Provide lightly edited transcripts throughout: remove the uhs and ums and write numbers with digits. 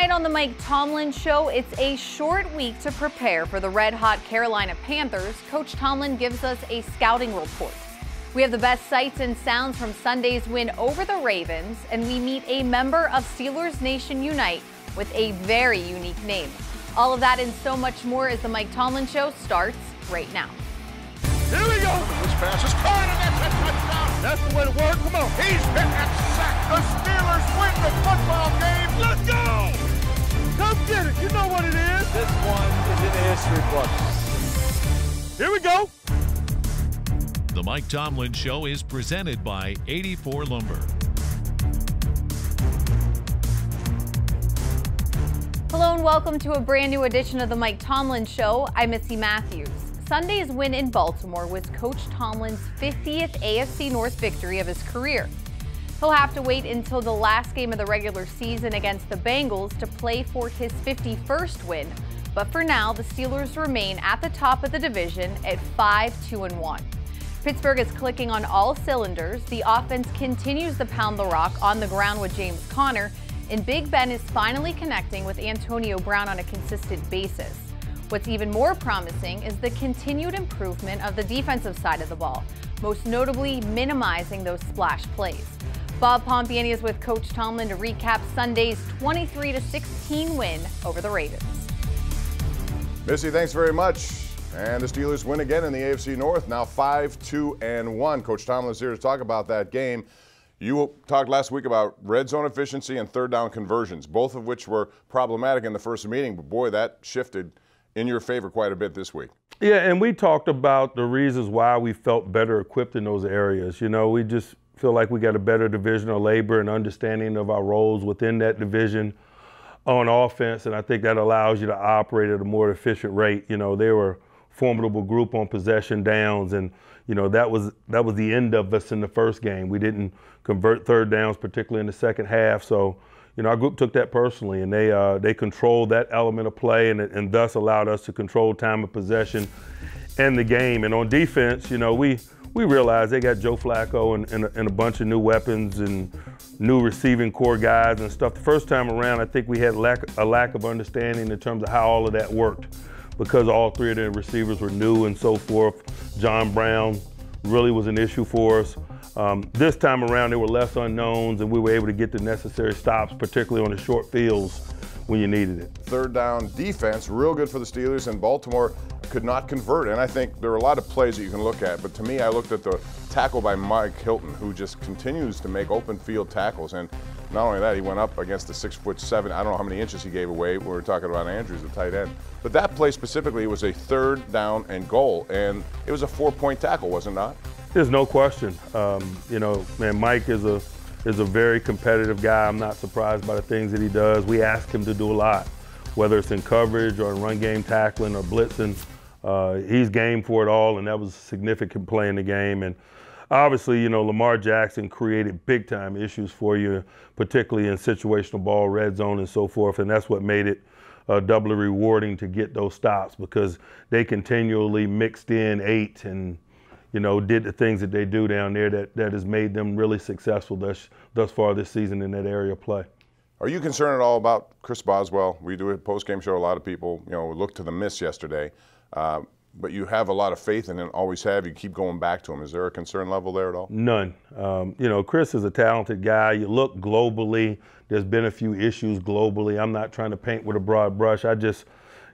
Tonight on the Mike Tomlin Show, it's a short week to prepare for the red-hot Carolina Panthers. Coach Tomlin gives us a scouting report. We have the best sights and sounds from Sunday's win over the Ravens, and we meet a member of Steelers Nation Unite with a very unique name. All of that and so much more as the Mike Tomlin Show starts right now. Here we go. This pass is caught, and that's a touchdown. That's the way to work. Come on. He's hit that sack. The Steelers win the football game. Let's go. Come get it. You know what it is. This one is in the history books. Here we go. The Mike Tomlin Show is presented by 84 Lumber. Hello and welcome to a brand new edition of the Mike Tomlin Show. I'm Missy Matthews. Sunday's win in Baltimore was Coach Tomlin's 50th AFC North victory of his career. He'll have to wait until the last game of the regular season against the Bengals to play for his 51st win. But for now, the Steelers remain at the top of the division at 5-2-1. Pittsburgh is clicking on all cylinders. The offense continues to pound the rock on the ground with James Conner, and Big Ben is finally connecting with Antonio Brown on a consistent basis. What's even more promising is the continued improvement of the defensive side of the ball, most notably minimizing those splash plays. Bob Pompiani is with Coach Tomlin to recap Sunday's 23-16 win over the Ravens. Missy, thanks very much. And the Steelers win again in the AFC North, now 5-2-1. Coach Tomlin's here to talk about that game. You talked last week about red zone efficiency and third down conversions, both of which were problematic in the first meeting, but boy, that shifted in your favor quite a bit this week. Yeah, and we talked about the reasons why we felt better equipped in those areas. You know, we just feel like we got a better division of labor and understanding of our roles within that division on offense, and I think that allows you to operate at a more efficient rate. You know, they were a formidable group on possession downs, and you know that was the end of us in the first game. We didn't convert third downs, particularly in the second half. So, you know, our group took that personally, and they controlled that element of play, and thus allowed us to control time of possession and the game. And on defense, you know, we realized they got Joe Flacco and a bunch of new weapons and new receiving core guys and stuff. The first time around, I think we had a lack of understanding in terms of how all of that worked, because all three of the receivers were new and so forth. John Brown really was an issue for us. This time around, there were less unknowns, and we were able to get the necessary stops, particularly on the short fields when you needed it. Third down defense, real good for the Steelers, and Baltimore could not convert. And I think there are a lot of plays that you can look at, but to me, I looked at the tackle by Mike Hilton, who just continues to make open field tackles. And not only that, he went up against the 6'7". I don't know how many inches he gave away. We were talking about Andrews, the tight end. But that play specifically was a third down and goal, and it was a 4-point tackle, was it not? There's no question. You know, man, Mike is a very competitive guy. I'm not surprised by the things that he does. We ask him to do a lot, whether it's in coverage or in run game tackling or blitzing. He's game for it all, and that was a significant play in the game. And obviously, you know, Lamar Jackson created big-time issues for you, particularly in situational ball, red zone, and so forth. And that's what made it doubly rewarding to get those stops, because they continually mixed in 8 and, you know, did the things that they do down there that has made them really successful thus far this season in that area of play. Are you concerned at all about Chris Boswell? We do a post-game show. A lot of people, you know, look to the miss yesterday. But you have a lot of faith in him, always have. You keep going back to him. Is there a concern level there at all? None. You know, Chris is a talented guy. You look globally, there's been a few issues globally. I'm not trying to paint with a broad brush. I just,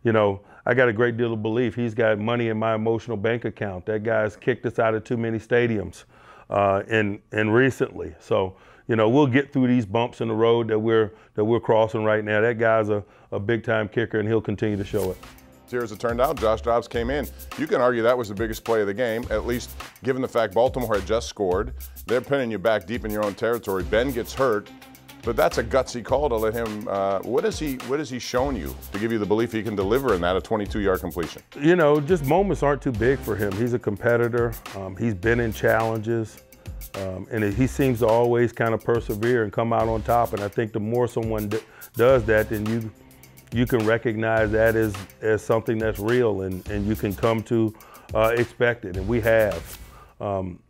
you know, I got a great deal of belief. He's got money in my emotional bank account. That guy's kicked us out of too many stadiums and recently. So, you know, we'll get through these bumps in the road that we're crossing right now. That guy's a big-time kicker, and he'll continue to show it. Here as it turned out, Josh Dobbs came in. You can argue that was the biggest play of the game, at least given the fact Baltimore had just scored. They're pinning you back deep in your own territory. Ben gets hurt, but that's a gutsy call to let him. What has he shown you to give you the belief he can deliver in that, a 22-yard completion? You know, just moments aren't too big for him. He's a competitor. He's been in challenges. And he seems to always kind of persevere and come out on top. And I think the more someone does that, then you can recognize that as something that's real, and you can come to expect it. And we have.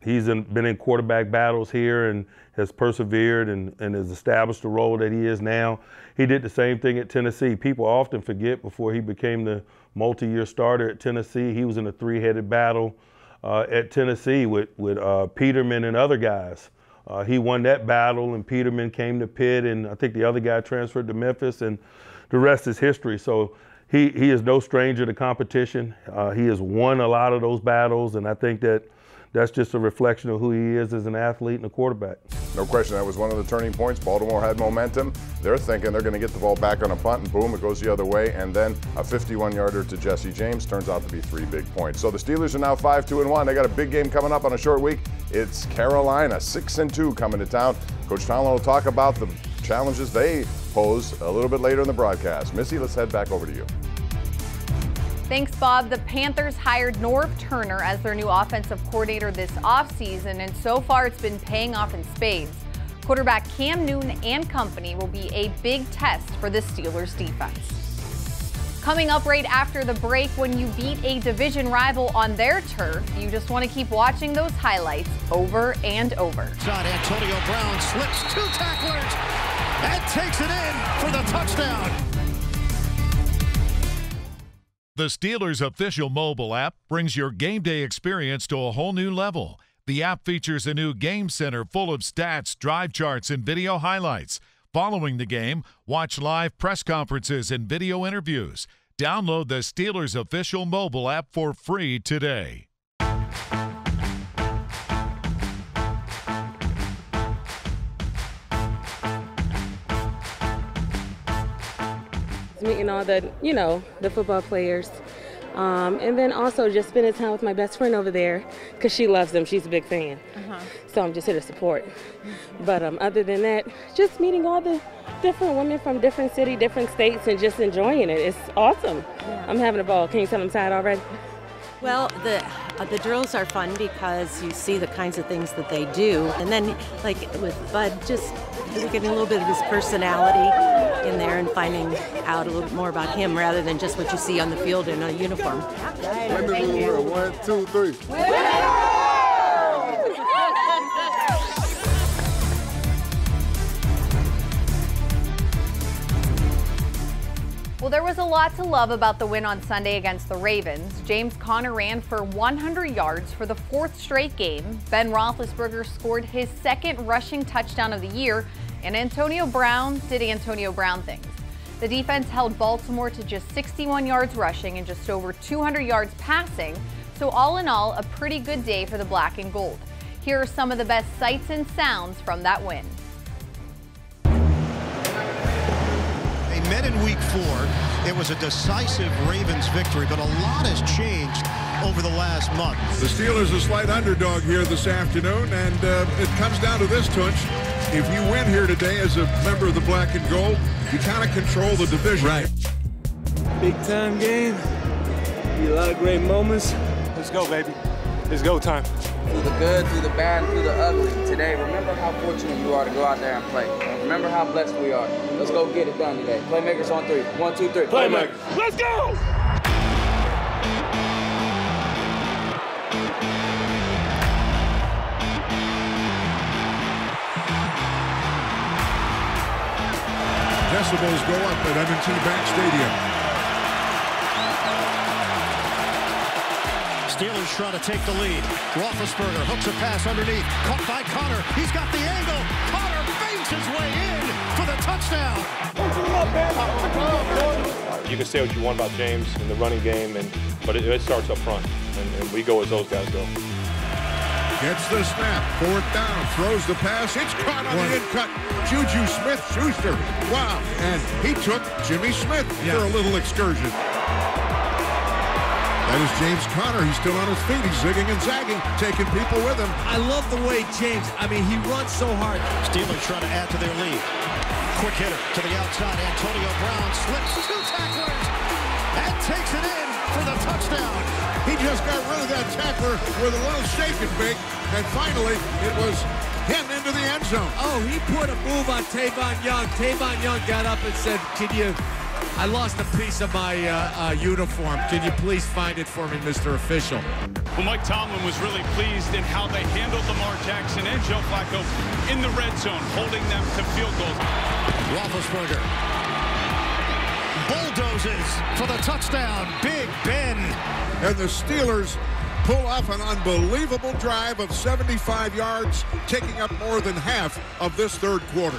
He's been in quarterback battles here and has persevered and has established the role that he is now. He did the same thing at Tennessee. People often forget before he became the multi-year starter at Tennessee, he was in a three-headed battle at Tennessee with Peterman and other guys. He won that battle, and Peterman came to Pitt, and I think the other guy transferred to Memphis, and the rest is history. So he is no stranger to competition. He has won a lot of those battles, and I think that's just a reflection of who he is as an athlete and a quarterback. No question, that was one of the turning points. Baltimore had momentum. They're thinking they're going to get the ball back on a punt, and boom, it goes the other way. And then a 51-yarder to Jesse James turns out to be 3 big points. So the Steelers are now 5-2-1. They got a big game coming up on a short week. It's Carolina, 6-2 coming to town. Coach Tomlin will talk about the challenges they pose a little bit later in the broadcast. Missy, let's head back over to you. Thanks, Bob. The Panthers hired Norv Turner as their new offensive coordinator this offseason, and so far it's been paying off in spades. Quarterback Cam Newton and company will be a big test for the Steelers defense. Coming up right after the break, when you beat a division rival on their turf, you just want to keep watching those highlights over and over. Shot, Antonio Brown slips 2 tacklers and takes it in for the touchdown. The Steelers' official mobile app brings your game day experience to a whole new level. The app features a new game center full of stats, drive charts, and video highlights. Following the game, watch live press conferences and video interviews. Download the Steelers' official mobile app for free today. Meeting all the, the football players. And then also just spending time with my best friend over there because she loves them. She's a big fan. So I'm just here to support. But other than that, just meeting all the different women from different cities, different states, and just enjoying it. It's awesome. Yeah. I'm having a ball. Can you tell I'm tired already? Well, the drills are fun because you see the kinds of things that they do. And then, like with Bud, just getting a little bit of his personality in there and finding out a little bit more about him rather than just what you see on the field in a uniform. Thank you. 1, 2, 3. Well, there was a lot to love about the win on Sunday against the Ravens. James Conner ran for 100 yards for the 4th straight game. Ben Roethlisberger scored his 2nd rushing touchdown of the year, and Antonio Brown did Antonio Brown things. The defense held Baltimore to just 61 yards rushing and just over 200 yards passing, so all in all, a pretty good day for the black and gold. Here are some of the best sights and sounds from that win. They met in week 4. It was a decisive Ravens victory, but a lot has changed over the last month. The Steelers a slight underdog here this afternoon, and it comes down to this, Tunch. If you win here today as a member of the black and gold, you kind of control the division. Right. Big time game. Be a lot of great moments. Let's go, baby. It's go time. Through the good, through the bad, through the ugly. Today, remember how fortunate you are to go out there and play. Remember how blessed we are. Let's go get it done today. Playmakers on 3. 1, 2, 3. Playmakers. Let's go! Decibels go up at M&T Bank Stadium. Steelers trying to take the lead. Roethlisberger hooks a pass underneath. Caught by Conner. He's got the angle. Conner fakes his way in for the touchdown. You can say what you want about James in the running game, but it starts up front, and we go as those guys go. Gets the snap, 4th down, throws the pass, it's caught on the in-cut. Juju Smith-Schuster, wow, and he took Jimmy Smith for a little excursion. That is James Conner, he's still on his feet, he's zigging and zagging, taking people with him. I love the way James, he runs so hard. Steelers trying to add to their lead. Quick hitter to the outside, Antonio Brown slips 2 tacklers and takes it in for the touchdown. He just got rid of that tackler with a little shake and bake, and finally it was him into the end zone. Oh, he put a move on Tavon Young. Tavon Young got up and said, I lost a piece of my uniform. Can you please find it for me, Mr. Official? Well, Mike Tomlin was really pleased in how they handled Lamar Jackson and Joe Flacco in the red zone, holding them to field goals. Roethlisberger bulldozes for the touchdown. Big Ben. And the Steelers pull off an unbelievable drive of 75 yards, taking up more than half of this third quarter.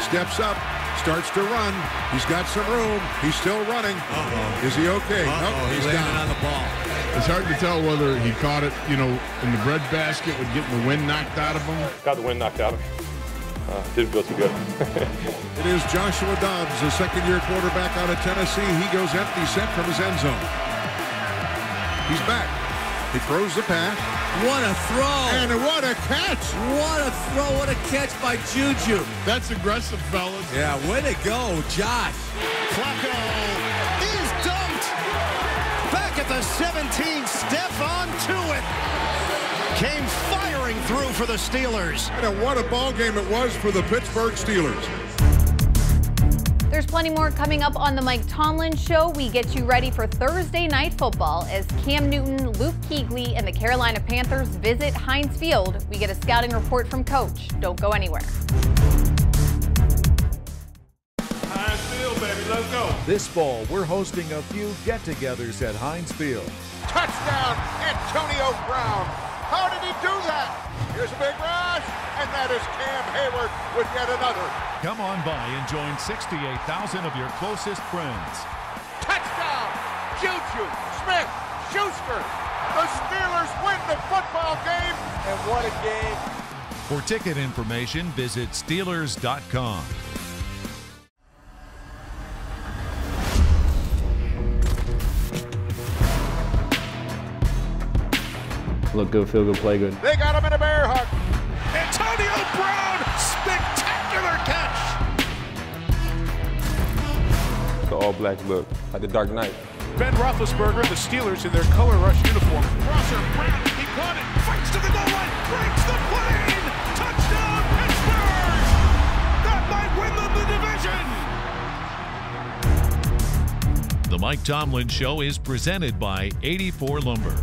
Steps up, starts to run. He's got some room. He's still running. Is he okay? No, he's down on the ball. It's hard to tell whether he caught it, in the breadbasket with getting the wind knocked out of him. Got the wind knocked out of him. Didn't feel too good. It is Joshua Dobbs, the second-year quarterback out of Tennessee. He goes empty set from his end zone. He's back. He throws the pass. What a throw! And what a catch! What a throw! What a catch by Juju! That's aggressive, fellas. Yeah, way to go, Josh. Flacco is dumped. Back at the 17, Stephon Tuitt came firing through for the Steelers. And what a ball game it was for the Pittsburgh Steelers. There's plenty more coming up on the Mike Tomlin Show. We get you ready for Thursday night football as Cam Newton, Luke Kuechly, and the Carolina Panthers visit Heinz Field. We get a scouting report from Coach. Don't go anywhere. Heinz Field, baby, let's go. This fall, we're hosting a few get-togethers at Heinz Field. Touchdown, Antonio Brown. How did he do that? Here's a big rush, and that is Cam Hayward with yet another. Come on by and join 68,000 of your closest friends. Touchdown, Juju Smith-Schuster. The Steelers win the football game, and what a game. For ticket information, visit Steelers.com. Look good, feel good, play good. They got him in a bear hug. Antonio Brown, spectacular catch. The all-black look, like the Dark Knight. Ben Roethlisberger, the Steelers in their color rush uniform. Crosser, Brown, he caught it, fights to the goal line, breaks the plane. Touchdown, Pittsburgh. That might win them the division. The Mike Tomlin Show is presented by 84 Lumber.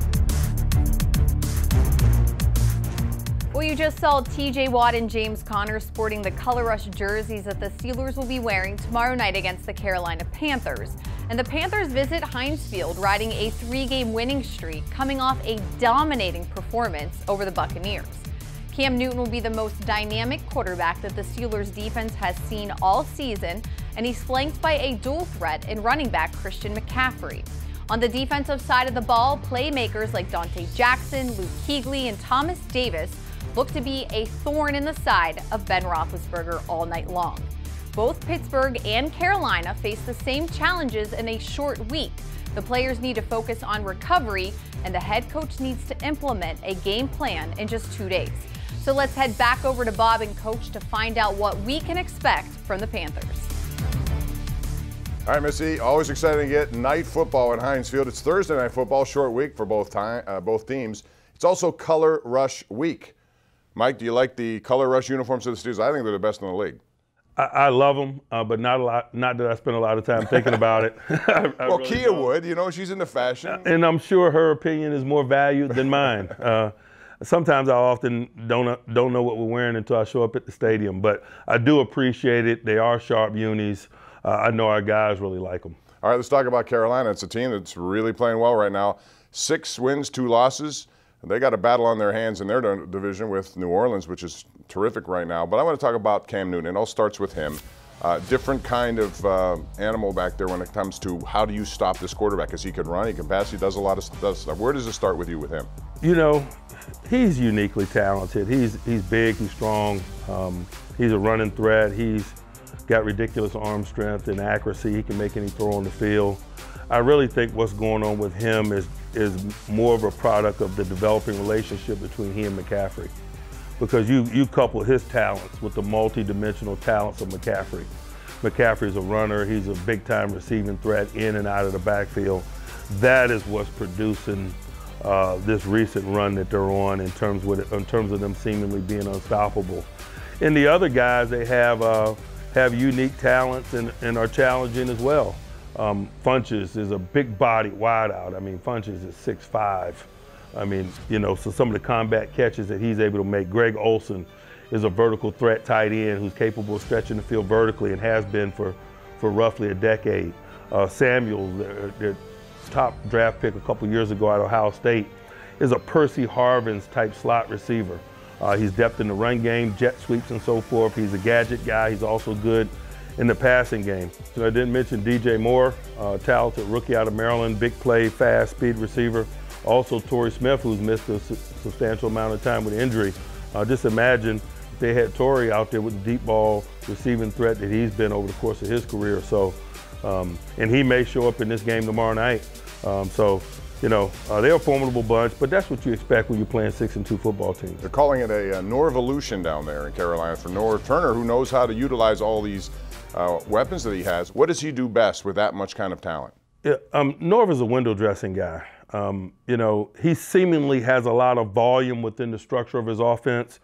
Well, you just saw TJ Watt and James Conner sporting the Color Rush jerseys that the Steelers will be wearing tomorrow night against the Carolina Panthers. And the Panthers visit Heinz Field riding a 3-game winning streak, coming off a dominating performance over the Buccaneers. Cam Newton will be the most dynamic quarterback that the Steelers defense has seen all season, and he's flanked by a dual threat in running back Christian McCaffrey. On the defensive side of the ball, playmakers like Dante Jackson, Luke Kuechly, and Thomas Davis look to be a thorn in the side of Ben Roethlisberger all night long. Both Pittsburgh and Carolina face the same challenges in a short week. The players need to focus on recovery, and the head coach needs to implement a game plan in just 2 days. So let's head back over to Bob and Coach to find out what we can expect from the Panthers. All right, Missy, always exciting to get night football at Heinz Field. It's Thursday night football, short week for both teams. It's also Color Rush week. Mike, do you like the Color Rush uniforms of the Steelers? I think they're the best in the league. I love them, but not a lot. Not that I spend a lot of time thinking about it. Well, really Kia would. She's into fashion. And I'm sure her opinion is more valued than mine. Sometimes I often don't know what we're wearing until I show up at the stadium. But I do appreciate it. They are sharp unis. I know our guys really like them. All right, let's talk about Carolina. It's a team that's really playing well right now. 6 wins, 2 losses. They got a battle on their hands in their division with New Orleans, which is terrific right now. But I want to talk about Cam Newton. It all starts with him. Different kind of animal back there when it comes to how do you stop this quarterback? Because he can run, he can pass, he does a lot of stuff. Where does it start with you with him? He's uniquely talented. He's big, he's strong. He's a running threat. He's got ridiculous arm strength and accuracy. He can make any throw on the field. I really think what's going on with him is more of a product of the developing relationship between he and McCaffrey. Because you couple his talents with the multi-dimensional talents of McCaffrey. McCaffrey's a runner, he's a big-time receiving threat in and out of the backfield. That is what's producing this recent run that they're on in terms of them seemingly being unstoppable. And the other guys, they have unique talents and are challenging as well. Funches is a big body wideout. I mean, Funches is 6'5". I mean, you know, so some of the combat catches that he's able to make. Greg Olsen is a vertical threat tight end who's capable of stretching the field vertically and has been for roughly a decade. Samuel, their top draft pick a couple years ago at Ohio State, is a Percy Harvins type slot receiver. He's depth in the run game, jet sweeps and so forth. He's a gadget guy. He's also good in the passing game. So I didn't mention DJ Moore, talented rookie out of Maryland, big play, fast, speed receiver. Also Torrey Smith, who's missed a substantial amount of time with injury. Just imagine if they had Torrey out there with the deep ball receiving threat that he's been over the course of his career. So, and he may show up in this game tomorrow night. You know, they're a formidable bunch, but that's what you expect when you're playing 6-2 football teams. They're calling it a Norvolution down there in Carolina for Norv Turner, who knows how to utilize all these weapons that he has. What does he do best with that much kind of talent? Yeah, Norv is a window dressing guy. You know, he seemingly has a lot of volume within the structure of his offense,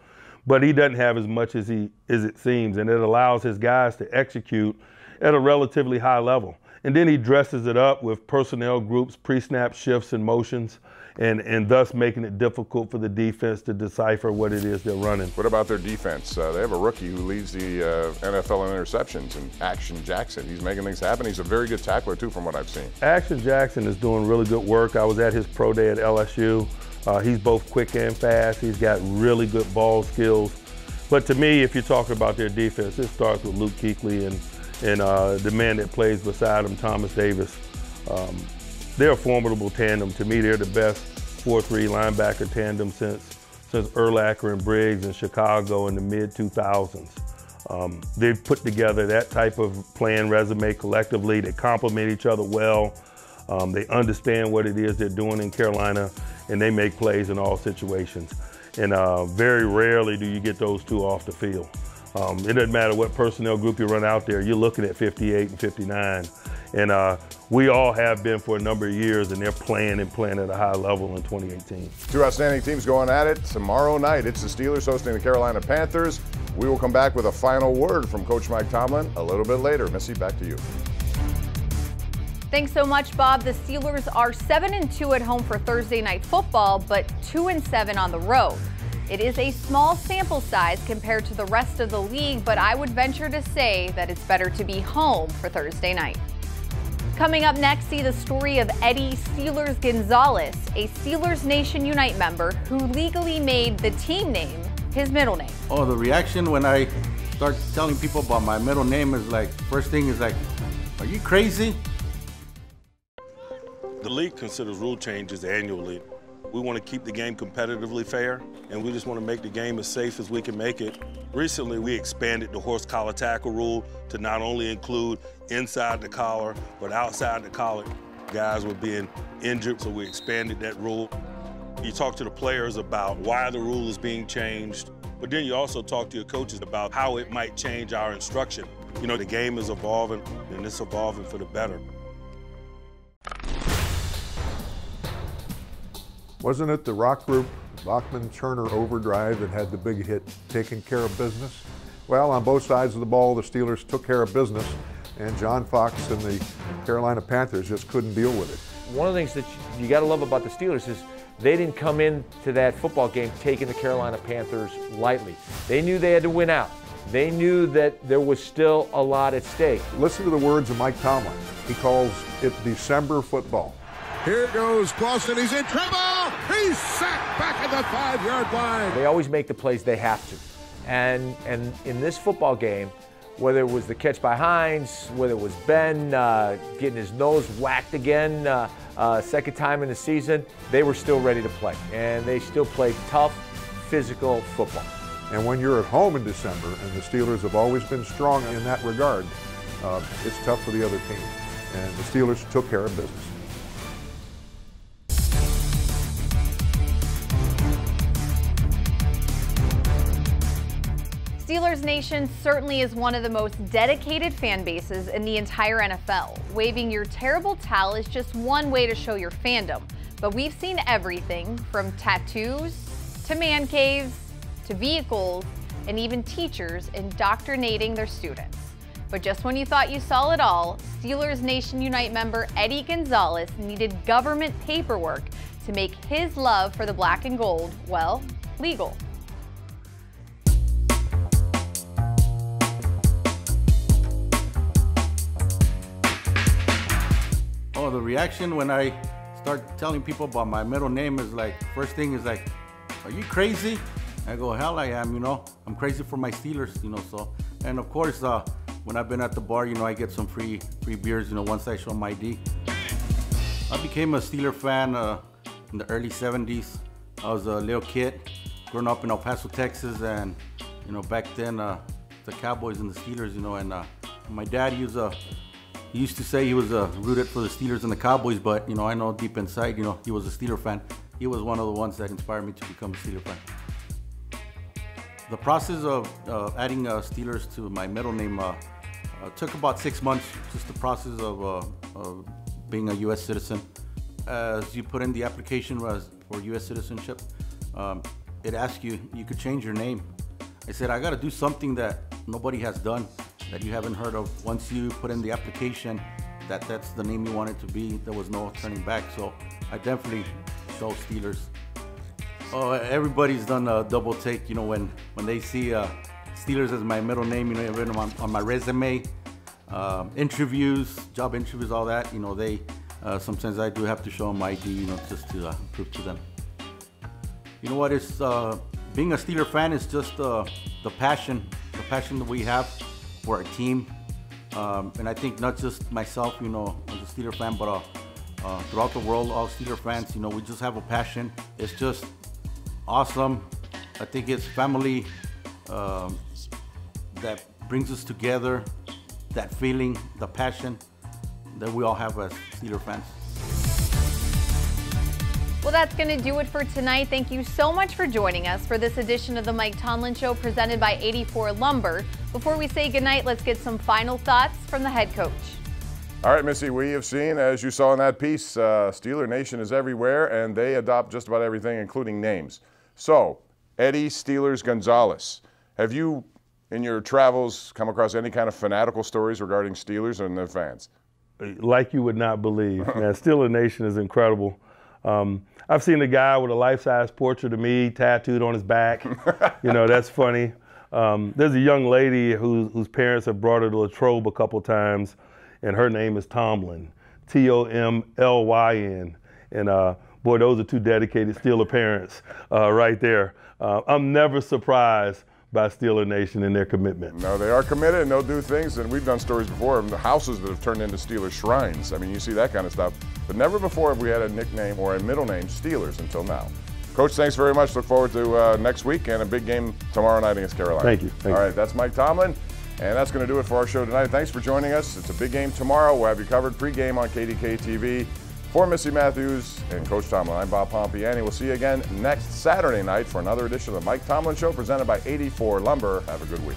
but he doesn't have as much as it seems, and it allows his guys to execute at a relatively high level. And then he dresses it up with personnel groups, pre-snap shifts and motions, and thus making it difficult for the defense to decipher what it is they're running. What about their defense? They have a rookie who leads the NFL in interceptions, and Action Jackson. He's making things happen. He's a very good tackler, too, from what I've seen. Action Jackson is doing really good work. I was at his pro day at LSU. He's both quick and fast. He's got really good ball skills. But to me, if you're talking about their defense, it starts with Luke Kuechly and the man that plays beside him, Thomas Davis. They're a formidable tandem. To me, they're the best 4-3 linebacker tandem since Urlacher and Briggs in Chicago in the mid-2000s. They've put together that type of playing resume collectively. They complement each other well. They understand what it is they're doing in Carolina, and they make plays in all situations. And very rarely do you get those two off the field. It doesn't matter what personnel group you run out there, you're looking at 58 and 59. And we all have been for a number of years, and they're playing at a high level in 2018. Two outstanding teams going at it tomorrow night. It's the Steelers hosting the Carolina Panthers. We will come back with a final word from Coach Mike Tomlin a little bit later. Missy, back to you. Thanks so much, Bob. The Steelers are 7-2 at home for Thursday night football, but 2-7 on the road. It is a small sample size compared to the rest of the league, but I would venture to say that it's better to be home for Thursday night. Coming up next, see the story of Eddie Steelers Gonzalez, a Steelers Nation Unite member who legally made the team name his middle name. Oh, the reaction when I start telling people about my middle name is like, first thing is like, are you crazy? The league considers rule changes annually. We want to keep the game competitively fair, and we just want to make the game as safe as we can make it. Recently, we expanded the horse collar tackle rule to not only include inside the collar, but outside the collar. Guys were being injured, so we expanded that rule. You talk to the players about why the rule is being changed, but then you also talk to your coaches about how it might change our instruction. You know, the game is evolving, and it's evolving for the better. Wasn't it the rock group, Bachman Turner Overdrive, that had the big hit, Taking Care of Business? Well, on both sides of the ball, the Steelers took care of business, and John Fox and the Carolina Panthers just couldn't deal with it. One of the things that you got to love about the Steelers is they didn't come into that football game taking the Carolina Panthers lightly. They knew they had to win out. They knew that there was still a lot at stake. Listen to the words of Mike Tomlin. He calls it December football. Here goes Clausen, he's in trouble! He's sacked back at the 5-yard line! They always make the plays they have to. And in this football game, whether it was the catch by Hines, whether it was Ben getting his nose whacked again, second time in the season, they were still ready to play. And they still played tough, physical football. And when you're at home in December, and the Steelers have always been strong in that regard, it's tough for the other team. And the Steelers took care of business. Steelers Nation certainly is one of the most dedicated fan bases in the entire NFL. Waving your terrible towel is just one way to show your fandom, but we've seen everything from tattoos to man caves to vehicles and even teachers indoctrinating their students. But just when you thought you saw it all, Steelers Nation Unite member Eddie Gonzalez needed government paperwork to make his love for the black and gold, well, legal. Oh, the reaction when I start telling people about my middle name is like, first thing is like, are you crazy? I go, hell I am, you know. I'm crazy for my Steelers, you know, so. And of course, when I've been at the bar, you know, I get some free beers, you know, once I show my ID. I became a Steeler fan in the early 70s. I was a little kid growing up in El Paso, Texas, and, you know, back then, the Cowboys and the Steelers, you know, and my dad, he used to say he was rooted for the Steelers and the Cowboys, but, you know, I know deep inside, you know, he was a Steeler fan. He was one of the ones that inspired me to become a Steeler fan. The process of adding Steelers to my middle name took about 6 months, just the process of being a U.S. citizen. As you put in the application for U.S. citizenship, it asks you could change your name. I said, I got to do something that nobody has done, that you haven't heard of. Once you put in the application that's the name you want it to be, there was no turning back. So I definitely chose Steelers. Oh, everybody's done a double take, you know, when they see Steelers as my middle name, you know, written on my resume, interviews, job interviews, all that, you know, sometimes I do have to show them my ID, you know, just to prove to them. You know what, it's, being a Steeler fan is just the passion that we have for our team. And I think not just myself, you know, as a Steeler fan, but throughout the world, all Steeler fans, you know, we just have a passion. It's just awesome. I think it's family that brings us together, that feeling, the passion that we all have as Steeler fans. Well, that's going to do it for tonight. Thank you so much for joining us for this edition of the Mike Tomlin Show presented by 84 Lumber. Before we say goodnight, let's get some final thoughts from the head coach. All right, Missy, we have seen, as you saw in that piece, Steeler Nation is everywhere, and they adopt just about everything, including names. So, Eddie Steelers Gonzalez, have you, in your travels, come across any kind of fanatical stories regarding Steelers and their fans? Like you would not believe. Man, Steeler Nation is incredible. I've seen a guy with a life-size portrait of me tattooed on his back. You know, that's funny. There's a young lady whose parents have brought her to Latrobe a couple times, and her name is Tomlin, Tomlyn. And boy, those are two dedicated Steeler parents right there. I'm never surprised by Steeler Nation and their commitment. No, they are committed and they'll do things, and we've done stories before of the houses that have turned into Steeler shrines. I mean, you see that kind of stuff. But never before have we had a nickname or a middle name Steelers until now. Coach, thanks very much. Look forward to next week and a big game tomorrow night against Carolina. Thank you. All right, that's Mike Tomlin. And that's going to do it for our show tonight. Thanks for joining us. It's a big game tomorrow. We'll have you covered pregame on KDK TV. For Missy Matthews and Coach Tomlin, I'm Bob Pompiani. We'll see you again next Saturday night for another edition of the Mike Tomlin Show presented by 84 Lumber. Have a good week.